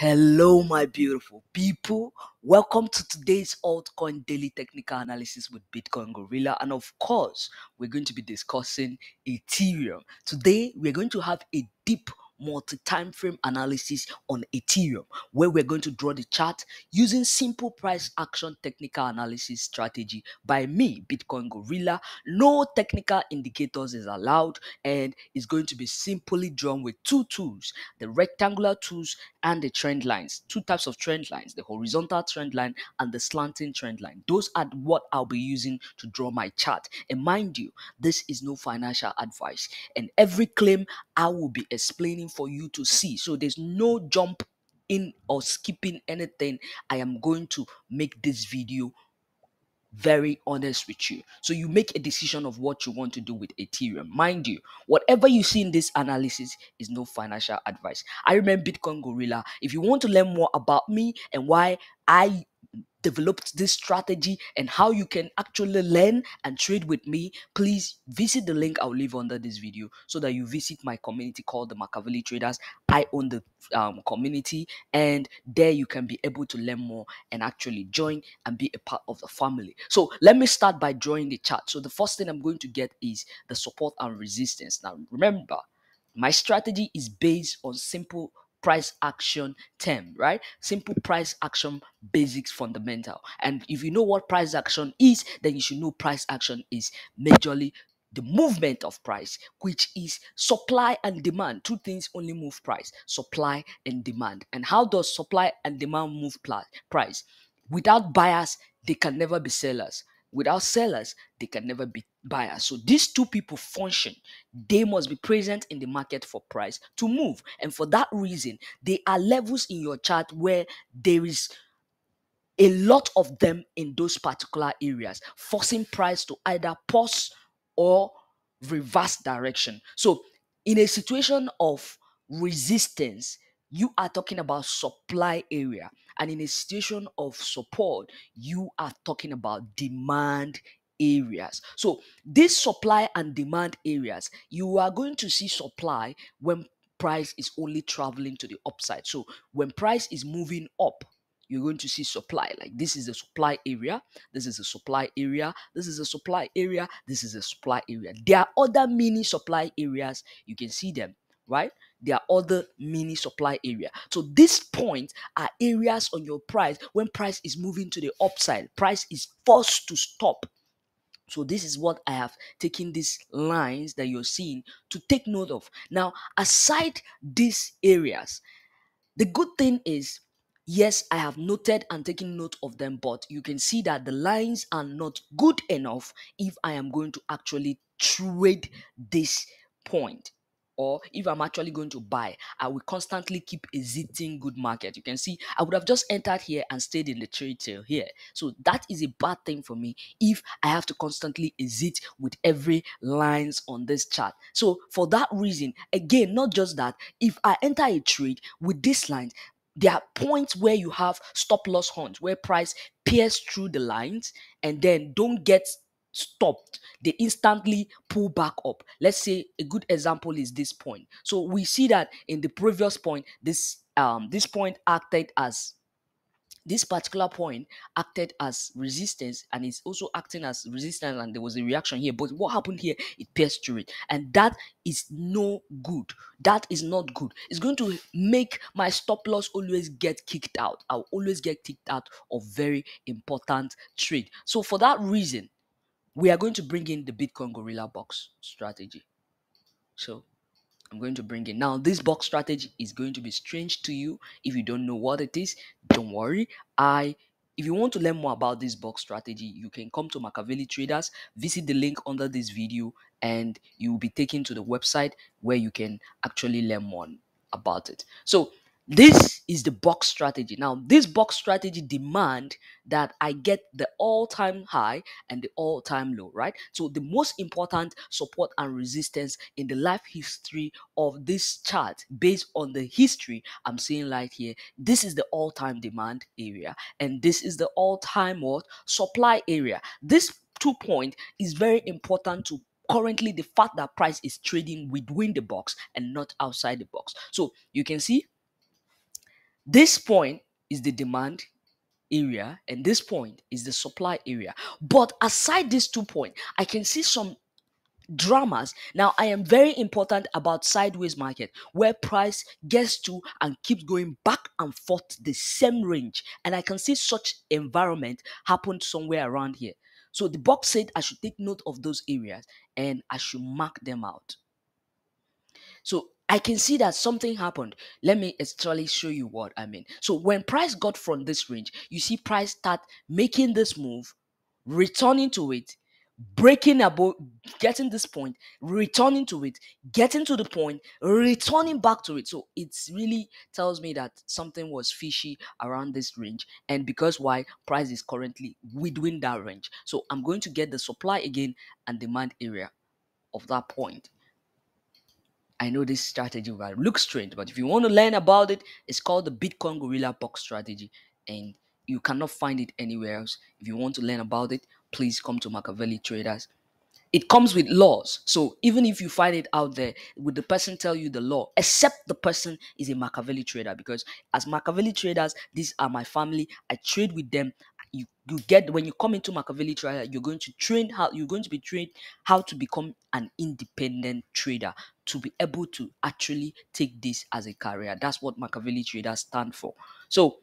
Hello, my beautiful people. Welcome to today's altcoin daily technical analysis with Bitcoin Gorilla. And of course, we're going to be discussing Ethereum. Today, we're going to have a deep multi-time frame analysis on Ethereum, where we're going to draw the chart using simple price action technical analysis strategy by me, Bitcoin Gorilla. No technical indicators is allowed, and it's going to be simply drawn with two tools: the rectangular tools and the trend lines. Two types of trend lines: the horizontal trend line and the slanting trend line. Those are what I'll be using to draw my chart. And mind you, this is no financial advice, and every claim I will be explaining for you to see. So there's no jump in or skipping anything. I am going to make this video very honest with you, so you make a decision of what you want to do with Ethereum. Mind you, whatever you see in this analysis is no financial advice. I remember Bitcoin Gorilla. If you want to learn more about me and why I developed this strategy and how you can actually learn and trade with me, please visit the link I'll leave under this video, so that you visit my community called the Makaveli Traders. I own the community, and there you can be able to learn more and actually join and be a part of the family. So let me start by drawing the chart. So the first thing I'm going to get is the support and resistance. Now remember, my strategy is based on simple price action term, right? Simple price action basics fundamental. And if you know what price action is, then you should know price action is majorly the movement of price, which is supply and demand. Two things only move price: supply and demand. And how does supply and demand move price? Without buyers, they can never be sellers. Without sellers, they can never be buyers. So these two people function. They must be present in the market for price to move. And for that reason, there are levels in your chart where there is a lot of them in those particular areas, forcing price to either pause or reverse direction. So in a situation of resistance, you are talking about supply area, and in a situation of support, you are talking about demand areas. So these supply and demand areas, you are going to see supply when price is only traveling to the upside. So when price is moving up, you're going to see supply. Like, this is a supply area, this is a supply area, this is a supply area, this is a supply area. There are other mini supply areas, you can see them, right? There are other mini supply area. So these points are areas on your price when price is moving to the upside, price is forced to stop. So this is what I have taken these lines that you're seeing to take note of. Now, aside these areas, the good thing is, yes, I have noted and taken note of them, but you can see that the lines are not good enough if I am going to actually trade this point. Or if I'm actually going to buy, I will constantly keep exiting good market. You can see I would have just entered here and stayed in the trade till here. So that is a bad thing for me if I have to constantly exit with every lines on this chart. So for that reason, again, not just that, if I enter a trade with this line, there are points where you have stop loss hunts where price pierce through the lines and then don't get stopped. They instantly pull back up. Let's say a good example is this point. So we see that in the previous point, this point acted as this particular point acted as resistance, and it's also acting as resistance, and there was a reaction here. But what happened here? It pierced through it, and that is no good. That is not good. It's going to make my stop loss always get kicked out. I'll always get kicked out of very important trade. So for that reason, we are going to bring in the Bitcoin Gorilla box strategy. So I'm going to bring in now. This box strategy is going to be strange to you if you don't know what it is. Don't worry. If you want to learn more about this box strategy, you can come to Makaveli Traders, visit the link under this video, and you will be taken to the website where you can actually learn more about it. So this is the box strategy. Now, this box strategy demand that I get the all-time high and the all-time low, right? So the most important support and resistance in the life history of this chart, based on the history I'm seeing right here, this is the all-time demand area, and this is the all-time what supply area. This 2 point is very important to currently the fact that price is trading within the box and not outside the box. So you can see This point is the demand area, and this point is the supply area. But aside these 2 points, I can see some dramas. Now, I am very important about sideways market where price gets to and keeps going back and forth the same range, and I can see such environment happen somewhere around here. So the box said I should take note of those areas and I should mark them out. So I can see that something happened. Let me actually show you what I mean. So when price got from this range, you see price start making this move, returning to it, breaking above, getting this point, returning to it, getting to the point, returning back to it. So it's really tells me that something was fishy around this range, and because why price is currently within that range. So I'm going to get the supply again and demand area of that point. I know this strategy will look strange, but if you want to learn about it, it's called the Bitcoin Gorilla Box strategy, and you cannot find it anywhere else. If you want to learn about it, please come to Makaveli Traders. It comes with laws. So even if you find it out there, would the person tell you the law? Except the person is a Makaveli trader, because as Makaveli traders, these are my family. I trade with them. You get when you come into Makaveli trader, you're going to be trained how to become an independent trader to be able to actually take this as a career. That's what Makaveli traders stand for. So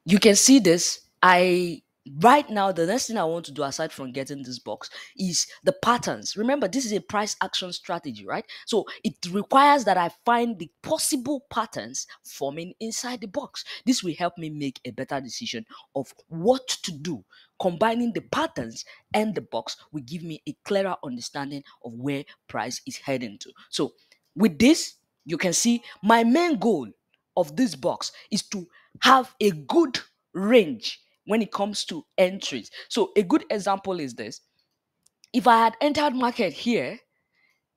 you can see this. I right now the next thing I want to do aside from getting this box is the patterns. Remember, this is a price action strategy, right? So it requires that I find the possible patterns forming inside the box. This will help me make a better decision of what to do. Combining the patterns and the box will give me a clearer understanding of where price is heading to. So with this, you can see my main goal of this box is to have a good range when it comes to entries. So a good example is this. If I had entered market here,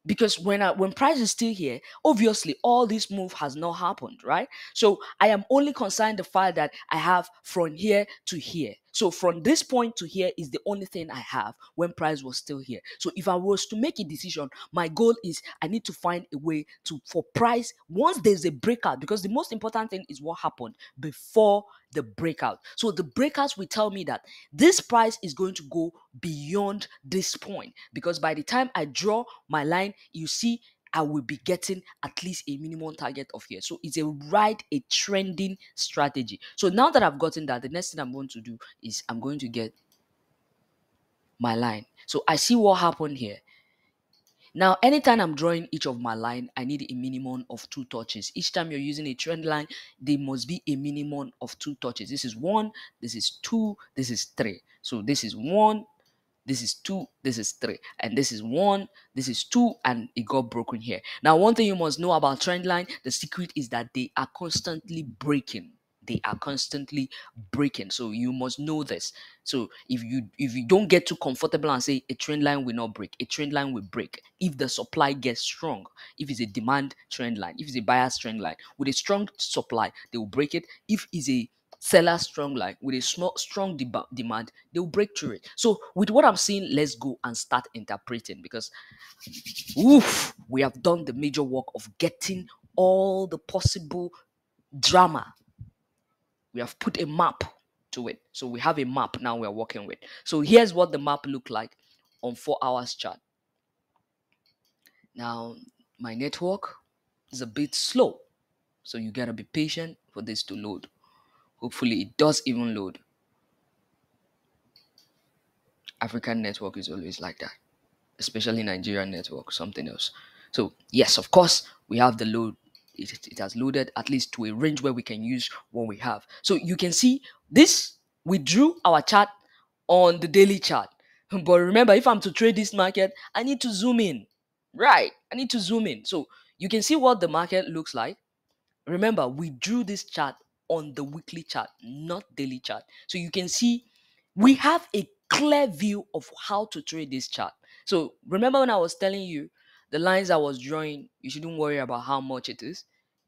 because when price is still here, obviously all this move has not happened, right? So I am only concerned the fact that I have from here to here. So from this point to here is the only thing I have when price was still here. So if I was to make a decision, my goal is I need to find a way to for price once there's a breakout, because the most important thing is what happened before the breakout. So the breakouts will tell me that this price is going to go beyond this point, because by the time I draw my line, you see I will be getting at least a minimum target of here. So it's a trending strategy. So now that I've gotten that, the next thing I'm going to do is I'm going to get my line. So I see what happened here. Now, anytime I'm drawing each of my line, I need a minimum of 2 touches. Each time you're using a trend line, there must be a minimum of 2 touches. This is 1, this is 2, this is 3. So this is 1, this is 2, this is 3, and this is 1, this is 2, and it got broken here. Now, one thing you must know about trend line, the secret is that they are constantly breaking. They are constantly breaking. So you must know this. So if you don't get too comfortable and say a trend line will not break, a trend line will break if the supply gets strong. If it's a demand trend line, if it's a buyer's trend line with a strong supply, they will break it. If it's a seller strong line with a strong demand, they will break through it. So with what I'm seeing, let's go and start interpreting, because we have done the major work of getting all the possible drama. We have put a map to it. So we have a map now we're working with. So here's what the map look like on 4 hours chart. Now my network is a bit slow, so you gotta be patient for this to load. Hopefully it does even load. African network is always like that, especially Nigerian network, something else. So yes, of course, we have the load. It has loaded at least to a range where we can use what we have. So you can see this, we drew our chart on the daily chart. But remember, if I'm to trade this market, I need to zoom in. Right, I need to zoom in. So you can see what the market looks like. Remember, we drew this chart on the weekly chart, not daily chart. So you can see we have a clear view of how to trade this chart. So remember when I was telling you the lines I was drawing, you shouldn't worry about how much it is.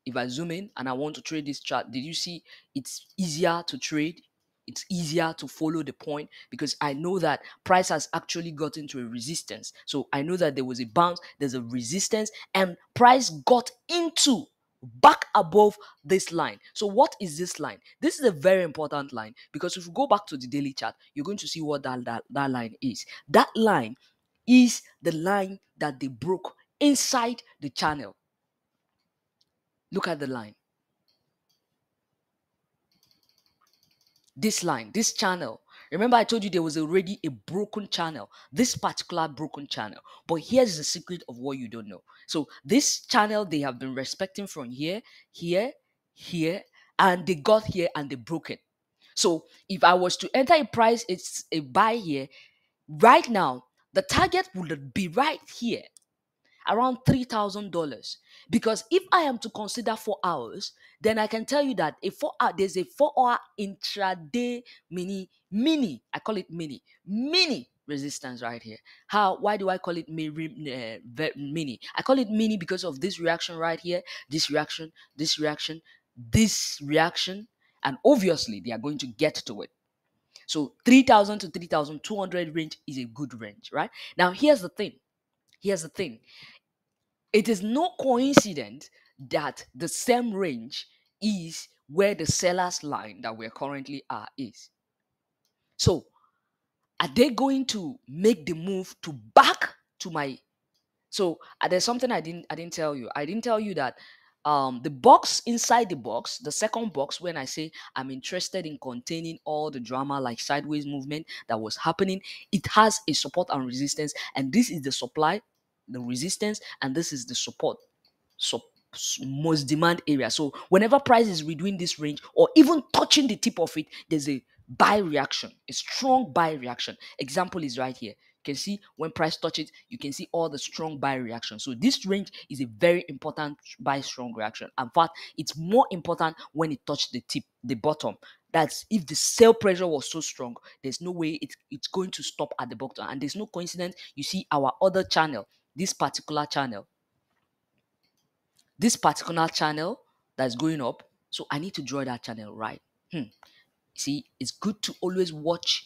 If I zoom in and I want to trade this chart, did you see it's easier to trade? It's easier to follow the point because I know that price has actually gotten to a resistance. So I know that there was a bounce, there's a resistance, and price got into back above this line. So what is this line? This is a very important line, because if you go back to the daily chart, you're going to see what that line is. That line is the line that they broke inside the channel. Look at the line. This line, this channel. Remember, I told you there was already a broken channel, this particular broken channel. But here's the secret of what you don't know. So, this channel they have been respecting from here, here, here, and they got here and they broke it. So, if I was to enter a price, it's a buy here, right now, the target would be right here, around $3,000. Because if I am to consider 4 hours, then I can tell you that there's a 4 hour intraday I call it mini resistance right here. Why do I call it mini? I call it mini because of this reaction right here, this reaction, this reaction, this reaction, and obviously they are going to get to it. So 3,000 to 3,200 range is a good range, right? Now here's the thing. Here's the thing. It is no coincidence that the same range is where the seller's line that we're currently at is. So, are they going to make the move to back to my? So, there's something I didn't tell you. I didn't tell you that the box inside the box, the second box, when I say I'm interested in containing all the drama like sideways movement that was happening, it has a support and resistance, and this is the supply, the resistance, and this is the support. So most demand area. So whenever price is within this range or even touching the tip of it, there's a buy reaction, a strong buy reaction. Example is right here. You can see when price touches, you can see all the strong buy reaction. So this range is a very important buy strong reaction. In fact, it's more important when it touched the tip, the bottom. That's if the sell pressure was so strong, there's no way it's going to stop at the bottom. And there's no coincidence. You see our other channel, this particular channel, that's going up. So I need to draw that channel right. See, it's good to always watch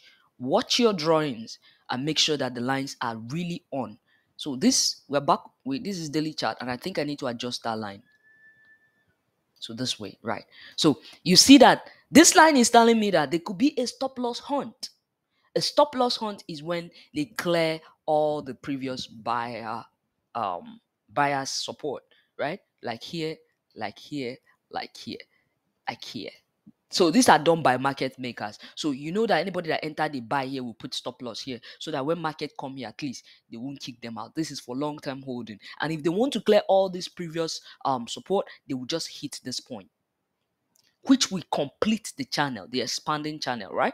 your drawings and make sure that the lines are really on. So we're back with this is daily chart, and I think I need to adjust that line. So this way, right? So you see that this line is telling me that there could be a stop loss hunt. A stop loss hunt is when they clear all the previous buyer's support, right? Like here, like here, like here, like here. So these are done by market makers. So you know that anybody that entered the buy here will put stop loss here, so that when market come here, at least they won't kick them out. This is for long-term holding. And if they want to clear all this previous support, they will just hit this point, which will complete the channel, the expanding channel, right?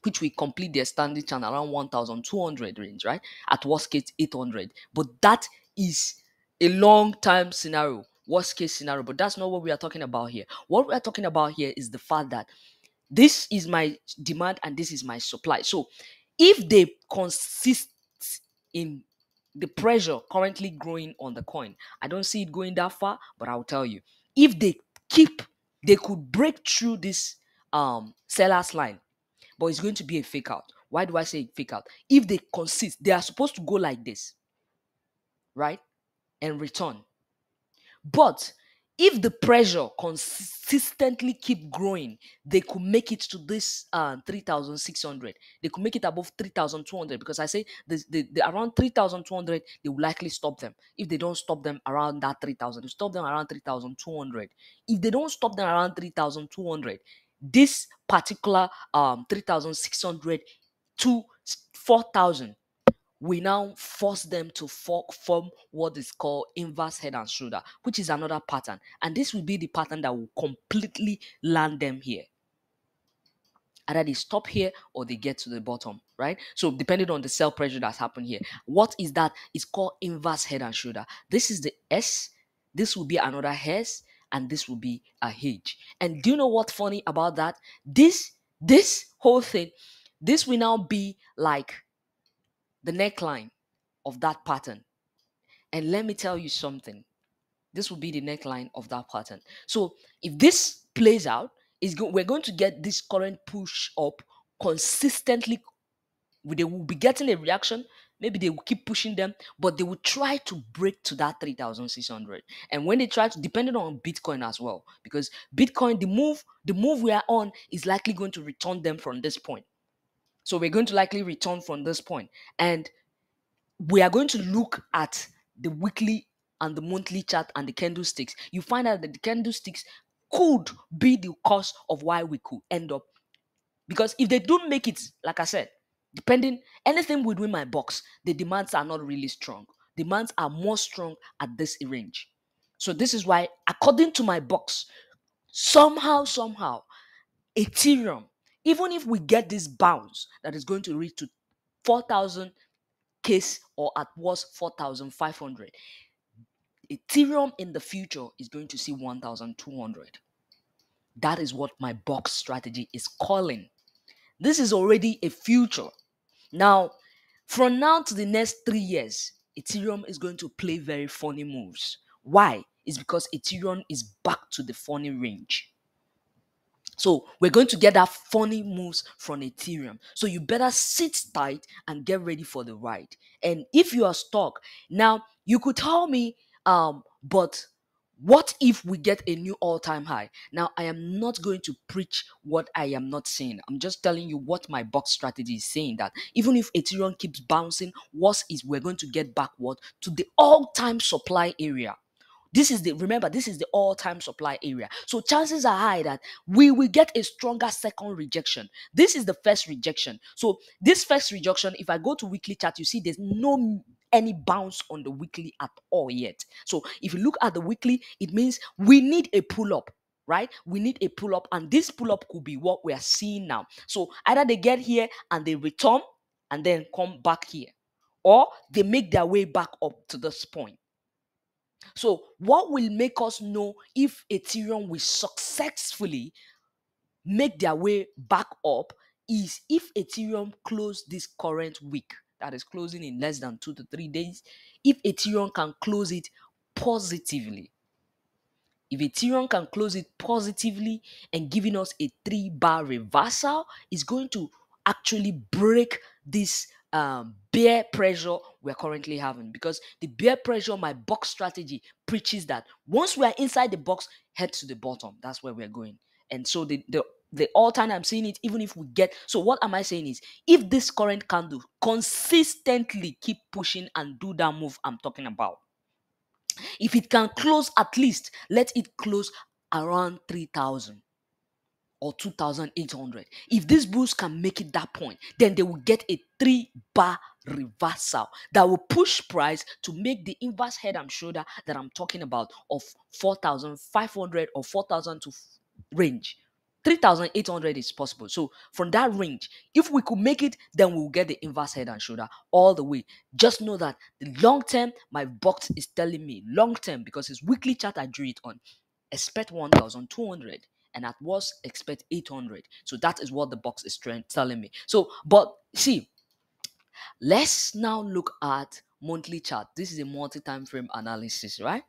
Which will complete their standing channel around 1,200 range, right? At worst case, 800. But that is a long time scenario, worst case scenario. But that's not what we are talking about here. What we are talking about here is the fact that this is my demand and this is my supply. So if they consist in the pressure currently growing on the coin, I don't see it going that far, but I'll tell you, if they could break through this seller's line, but it's going to be a fake out. Why do I say fake out? If they consist, they are supposed to go like this, right? And return. But if the pressure consistently keep growing, they could make it to this 3,600. They could make it above 3,200, because I say the around 3,200, they will likely stop them. If they don't stop them around that 3,000, they stop them around 3,200. If they don't stop them around 3,200, this particular 3,600 to 4,000, we now force them to form what is called inverse head and shoulder, which is another pattern. And this will be the pattern that will completely land them here. Either they stop here or they get to the bottom, right? So depending on the sell pressure that's happened here, what is that? It's called inverse head and shoulder. This is the S, this will be another S, and this will be a H. And do you know what's funny about that? This whole thing, this will now be like the neckline of that pattern. And let me tell you something. This will be the neckline of that pattern. So if this plays out, we're going to get this current push up consistently. They will be getting a reaction, maybe they will keep pushing them, but they will try to break to that 3,600. And when they try to, depending on Bitcoin as well, because Bitcoin, the move we are on is likely going to return them from this point. So we're going to likely return from this point, and we are going to look at the weekly and the monthly chart and the candlesticks. You find out that the candlesticks could be the cause of why we could end up, because if they don't make it, like I said, depending anything within my box, the demands are not really strong. Demands are more strong at this range. So this is why, according to my box, somehow, Ethereum, even if we get this bounce that is going to reach to 4,000 case, or at worst 4,500, Ethereum in the future is going to see 1,200. That is what my box strategy is calling. This is already a future. Now, from now to the next 3 years, Ethereum is going to play very funny moves. Why? It's because Ethereum is back to the funny range. So we're going to get that funny moves from Ethereum. So you better sit tight and get ready for the ride. And if you are stuck, now you could tell me, but what if we get a new all-time high? Now, I am not going to preach what I am not saying. I'm just telling you what my box strategy is saying, that even if Ethereum keeps bouncing, what is we're going to get backward to the all-time supply area. Remember, this is the all-time supply area. So chances are high that we will get a stronger second rejection. This is the first rejection. So this first rejection, if I go to weekly chart, you see there's no any bounce on the weekly at all yet. So if you look at the weekly, it means we need a pull-up, right? We need a pull-up, and this pull-up could be what we are seeing now. So either they get here and they return and then come back here, or they make their way back up to this point. So what will make us know if Ethereum will successfully make their way back up is if Ethereum close this current week, that is closing in less than 2 to 3 days. If Ethereum can close it positively, if Ethereum can close it positively and giving us a 3-bar reversal, it's going to actually break this bear pressure we're currently having. Because the bear pressure, my box strategy preaches that once we are inside the box, head to the bottom. That's where we're going. And so the all time I'm seeing it, even if we get, so what am I saying is, if this current candle consistently keep pushing and do that move I'm talking about, if it can close, at least let it close around 3,000 or 2,800. If these bulls can make it that point, then they will get a 3-bar reversal that will push price to make the inverse head and shoulder that I'm talking about of 4,500 or 4,000 to range. 3,800 is possible. So from that range, if we could make it, then we'll get the inverse head and shoulder all the way. Just know that the long term, my box is telling me long term, because it's weekly chart I drew it on, expect 1,200, and at worst expect 800. So that is what the box is telling me. So, but see, let's now look at monthly chart. This is a multi-time frame analysis, right?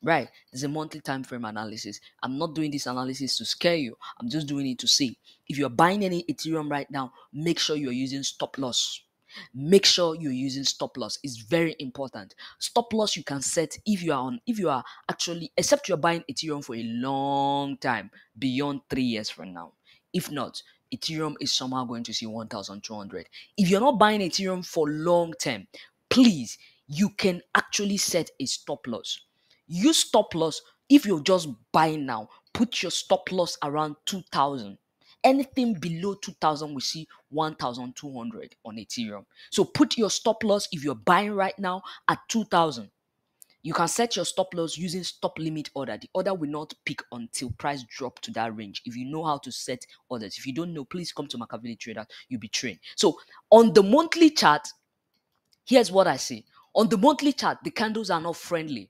Right. This is a monthly time frame analysis. I'm not doing this analysis to scare you. I'm just doing it to see. If you're buying any Ethereum right now, make sure you're using stop loss. Make sure you're using stop loss. It's very important. Stop loss you can set if you are actually, except you're buying Ethereum for a long time, beyond 3 years from now. If not, Ethereum is somehow going to see 1,200. If you're not buying Ethereum for long term, please, you can actually set a stop loss. Use stop loss. If you're just buying now, put your stop loss around 2,000. Anything below 2,000 we see 1,200 on Ethereum. So put your stop loss if you're buying right now at 2,000. You can set your stop loss using stop limit order. The order will not pick until price drop to that range. If you know how to set orders. If you don't know, please come to Makaveli Trader. You'll be trained. So on the monthly chart, here's what I see. On the monthly chart, the candles are not friendly.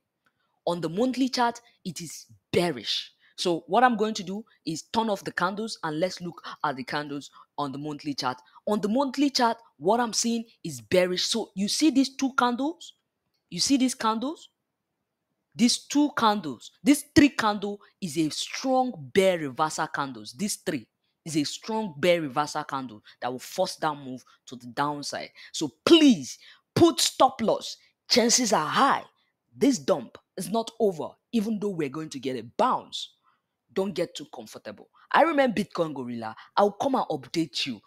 On the monthly chart, it is bearish. So what I'm going to do is turn off the candles and let's look at the candles on the monthly chart. On the monthly chart, what I'm seeing is bearish. So you see these two candles? You see these candles? These two candles, this 3 candle is a strong bear reversal candles. This 3 is a strong bear reversal candle that will force that move to the downside. So please Put stop loss. Chances are high. This dump is not over, even though we're going to get a bounce. Don't get too comfortable. I remember Bitcoin Gorilla. I'll come and update you